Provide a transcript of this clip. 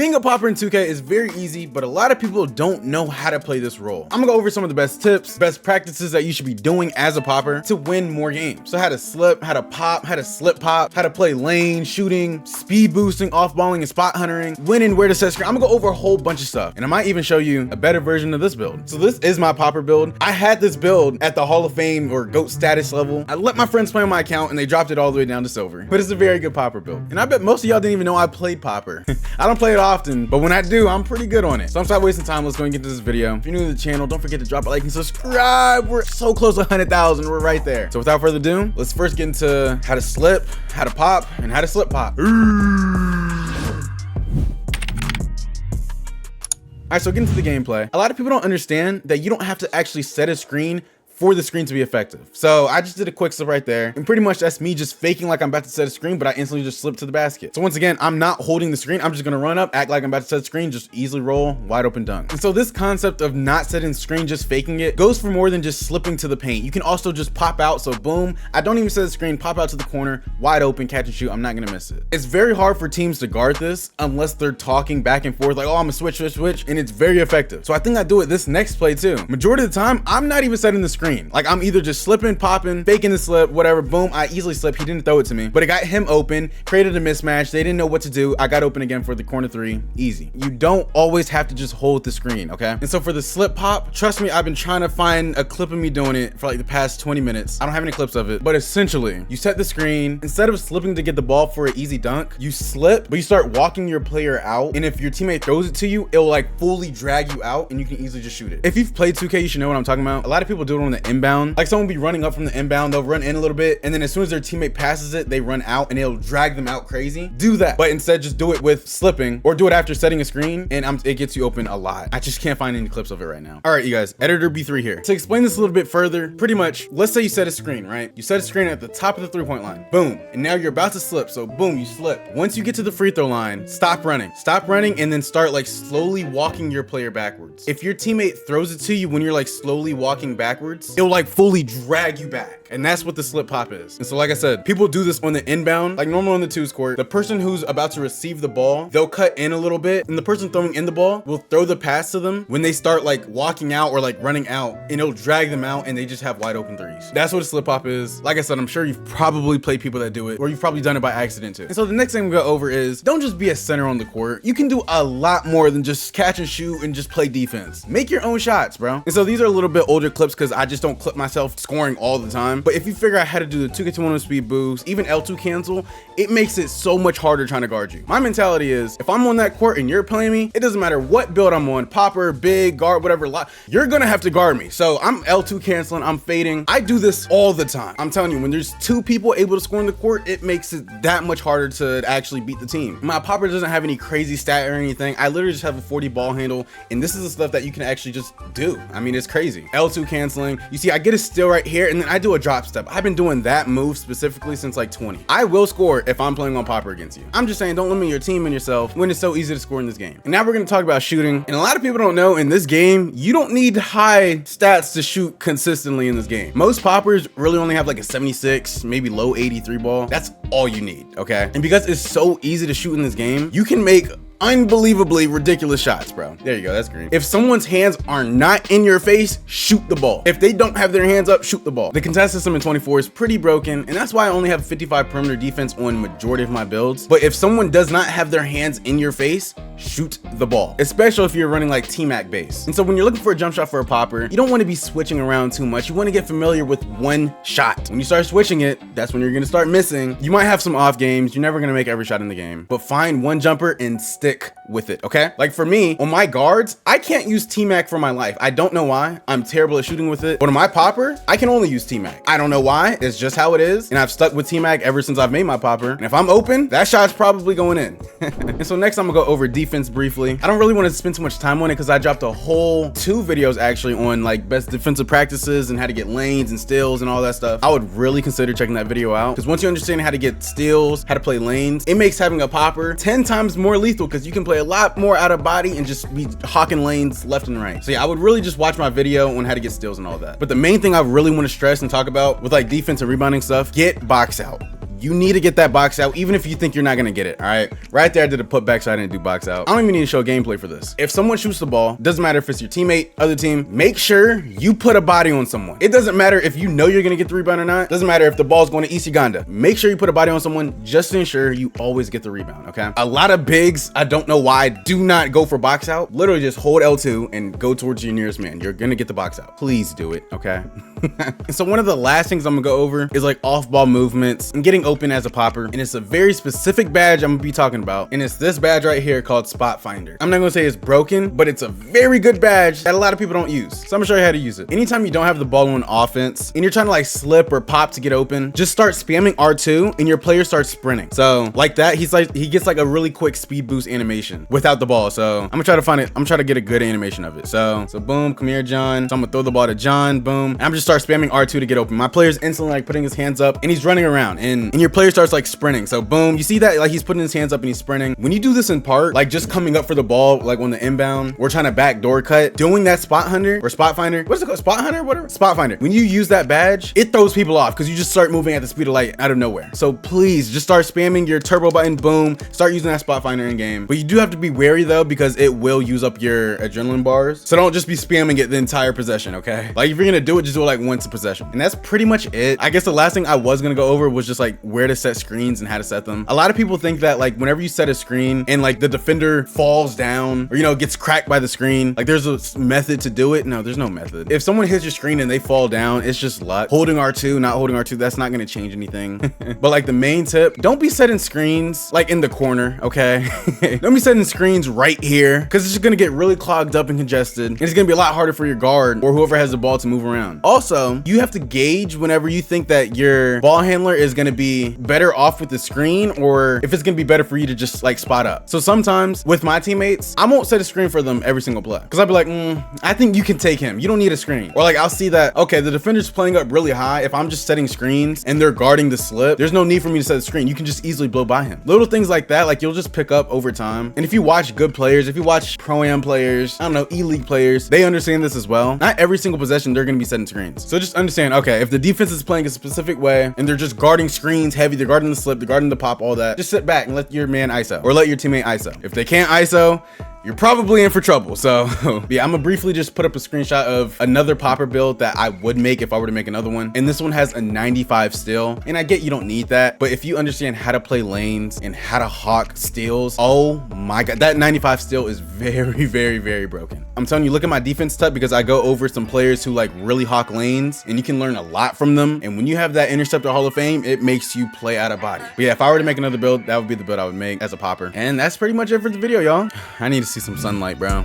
Being a popper in 2K is very easy, but a lot of people don't know how to play this role. I'm gonna go over some of the best tips, best practices that you should be doing as a popper to win more games. So how to slip, how to pop, how to slip pop, how to play lane, shooting, speed boosting, off balling, and spot huntering, winning, where to set screen. I'm gonna go over a whole bunch of stuff, and I might even show you a better version of this build. So this is my popper build. I had this build at the Hall of Fame or GOAT status level. I let my friends play on my account and they dropped it all the way down to silver, but it's a very good popper build. And I bet most of y'all didn't even know I played popper. I don't play it often, but when I do, I'm pretty good on it. So I'm not wasting time. Let's go and get to this video. If you're new to the channel, don't forget to drop a like and subscribe. We're so close to 100,000. We're right there. So without further ado, let's first get into how to slip, how to pop, and how to slip pop. All right, so getting to the gameplay. A lot of people don't understand that you don't have to actually set a screen for the screen to be effective. So I just did a quick slip right there, and pretty much that's me just faking like I'm about to set a screen, but I instantly just slipped to the basket. So once again, I'm not holding the screen. I'm just gonna run up, act like I'm about to set a screen, just easily roll, wide open dunk. And so this concept of not setting the screen, just faking it, goes for more than just slipping to the paint. You can also just pop out. So boom, I don't even set the screen, pop out to the corner, wide open, catch and shoot. I'm not gonna miss it. It's very hard for teams to guard this unless they're talking back and forth like, oh, I'm a switch, and it's very effective. So I think I do it this next play too. Majority of the time, I'm not even setting the screen. Like I'm either just slipping, popping, faking the slip, whatever, boom, I easily slip. He didn't throw it to me, but it got him open, created a mismatch. They didn't know what to do. I got open again for the corner three, easy. You don't always have to just hold the screen, okay? And so for the slip pop, trust me, I've been trying to find a clip of me doing it for like the past 20 minutes. I don't have any clips of it, but essentially you set the screen, instead of slipping to get the ball for an easy dunk, you slip, but you start walking your player out. And if your teammate throws it to you, it'll like fully drag you out and you can easily just shoot it. If you've played 2K, you should know what I'm talking about. A lot of people do it on the inbound. Like someone will be running up from the inbound, they'll run in a little bit, and then as soon as their teammate passes it, they run out and it'll drag them out crazy. Do that, but instead just do it with slipping, or do it after setting a screen, and it gets you open a lot. I just can't find any clips of it right now. All right, you guys, editor B3 here. To explain this a little bit further, pretty much, let's say you set a screen, right? You set a screen at the top of the 3-point line, boom, and now you're about to slip, so boom, you slip. Once you get to the free throw line, stop running, and then start like slowly walking your player backwards. If your teammate throws it to you when you're like slowly walking backwards, it'll like fully drag you back, and that's what the slip pop is. And so like I said, people do this on the inbound, like normal on the twos court. The person who's about to receive the ball, they'll cut in a little bit, and the person throwing in the ball will throw the pass to them when they start like walking out or like running out, and it'll drag them out and they just have wide open threes. That's what a slip pop is. Like I said, I'm sure you've probably played people that do it, or you've probably done it by accident too. And so the next thing we go over is, don't just be a center on the court. You can do a lot more than just catch and shoot and just play defense. Make your own shots, bro. And so these are a little bit older clips because I just don't clip myself scoring all the time. But if you figure out how to do the 2K21 speed boost, even L2 cancel, it makes it so much harder trying to guard you. My mentality is, if I'm on that court and you're playing me, it doesn't matter what build I'm on, popper, big, guard, whatever, you're gonna have to guard me. So I'm L2 canceling, I'm fading. I do this all the time. I'm telling you, when there's two people able to score in the court, it makes it that much harder to actually beat the team. My popper doesn't have any crazy stat or anything. I literally just have a 40 ball handle, and this is the stuff that you can actually just do. I mean, it's crazy. L2 canceling. You see, I get a steal right here, and then I do a drop step. I've been doing that move specifically since like 20. I will score if I'm playing on popper against you. I'm just saying, don't limit your team and yourself when it's so easy to score in this game. And now we're gonna talk about shooting. And a lot of people don't know, in this game, you don't need high stats to shoot consistently in this game. Most poppers really only have like a 76, maybe low 83 ball. That's all you need, okay? And because it's so easy to shoot in this game, you can make unbelievably ridiculous shots, bro. There you go, that's green. If someone's hands are not in your face, shoot the ball. If they don't have their hands up, shoot the ball. The contest system in 24 is pretty broken, and that's why I only have 55 perimeter defense on majority of my builds. But if someone does not have their hands in your face, shoot the ball, especially if you're running like T-Mac base. And so when you're looking for a jump shot for a popper, you don't want to be switching around too much. You want to get familiar with one shot. When you start switching it, that's when you're going to start missing. You might have some off games. You're never going to make every shot in the game, but find one jumper and stick with it, okay? Like for me, on my guards, I can't use T-Mac for my life. I don't know why. I'm terrible at shooting with it. But on my popper, I can only use T-Mac. I don't know why. It's just how it is. And I've stuck with T-Mac ever since I've made my popper. And if I'm open, that shot's probably going in. And so next I'm gonna go over defense briefly. I don't really want to spend too much time on it because I dropped a whole 2 videos actually on like best defensive practices and how to get lanes and steals and all that stuff. I would really consider checking that video out, because once you understand how to get steals, how to play lanes, it makes having a popper 10 times more lethal, because you can play a lot more out of body and just be hawking lanes left and right. So yeah, I would really just watch my video on how to get steals and all that. But the main thing I really want to stress and talk about with like defense and rebounding stuff, get box out. You need to get that box out, even if you think you're not gonna get it. All right, right there I did a put back so I didn't do box out. I don't even need to show gameplay for this. If someone shoots the ball, doesn't matter if it's your teammate, other team, make sure you put a body on someone. It doesn't matter if you know you're gonna get the rebound or not. Doesn't matter if the ball's going to East Uganda. Make sure you put a body on someone just to ensure you always get the rebound, okay? A lot of bigs, I don't know why, do not go for box out. Literally just hold L2 and go towards your nearest man. You're gonna get the box out. Please do it, okay? And so one of the last things I'm gonna go over is like off-ball movements and getting open as a popper. And it's a very specific badge I'm gonna be talking about. And it's this badge right here called Spot Finder. I'm not gonna say it's broken, but it's a very good badge that a lot of people don't use. So I'm gonna show you how to use it. Anytime you don't have the ball on offense and you're trying to like slip or pop to get open, just start spamming R2 and your player starts sprinting. So like that, he gets like a really quick speed boost animation without the ball. So I'm gonna try to find it. I'm trying to get a good animation of it. So boom, come here, John. So I'm gonna throw the ball to John, boom. And I'm just start spamming R2 to get open. My player's instantly like putting his hands up and he's running around and your player starts like sprinting. So boom, you see that like he's putting his hands up and he's sprinting. When you do this in part, like just coming up for the ball, like on the inbound, we're trying to backdoor cut, doing that spot hunter or spot finder. What's it called? Spot hunter, whatever. Spot finder. When you use that badge, it throws people off because you just start moving at the speed of light out of nowhere. So please just start spamming your turbo button, boom, start using that spot finder in game. But you do have to be wary though, because it will use up your adrenaline bars. So don't just be spamming it the entire possession, okay? Like if you're gonna do it, just do it like once a possession. And that's pretty much it. I guess the last thing I was gonna go over was just like where to set screens and how to set them. A lot of people think that like whenever you set a screen and like the defender falls down or, you know, gets cracked by the screen, like there's a method to do it. No, there's no method. If someone hits your screen and they fall down, it's just luck. Holding R2, not holding R2, that's not gonna change anything. But like the main tip, don't be setting screens like in the corner, okay? Don't be setting screens right here because it's just gonna get really clogged up and congested. And it's gonna be a lot harder for your guard or whoever has the ball to move around. Also, you have to gauge whenever you think that your ball handler is gonna be better off with the screen or if it's gonna be better for you to just like spot up. So sometimes with my teammates, I won't set a screen for them every single play because I'll be like, I think you can take him. You don't need a screen. Or like I'll see that, okay, the defender's playing up really high. If I'm just setting screens and they're guarding the slip, there's no need for me to set a screen. You can just easily blow by him. Little things like that, like you'll just pick up over time. And if you watch good players, if you watch pro-am players, I don't know, E-League players, they understand this as well. Not every single possession they're gonna be setting screens. So just understand, okay, if the defense is playing a specific way and they're just guarding screens heavy, they're guarding the slip, they're guarding the pop, all that, just sit back and let your man ISO or let your teammate ISO. If they can't ISO, you're probably in for trouble. So yeah, I'm gonna briefly just put up a screenshot of another popper build that I would make if I were to make another one. And this one has a 95 steal. And I get you don't need that, but if you understand how to play lanes and how to hawk steals, oh my God, that 95 steal is very, very, very broken. I'm telling you, look at my defense tut because I go over some players who like really hawk lanes and you can learn a lot from them. And when you have that interceptor Hall of Fame, it makes you play out of body. But yeah, if I were to make another build, that would be the build I would make as a popper. And that's pretty much it for the video, y'all. I need to see some sunlight, bro.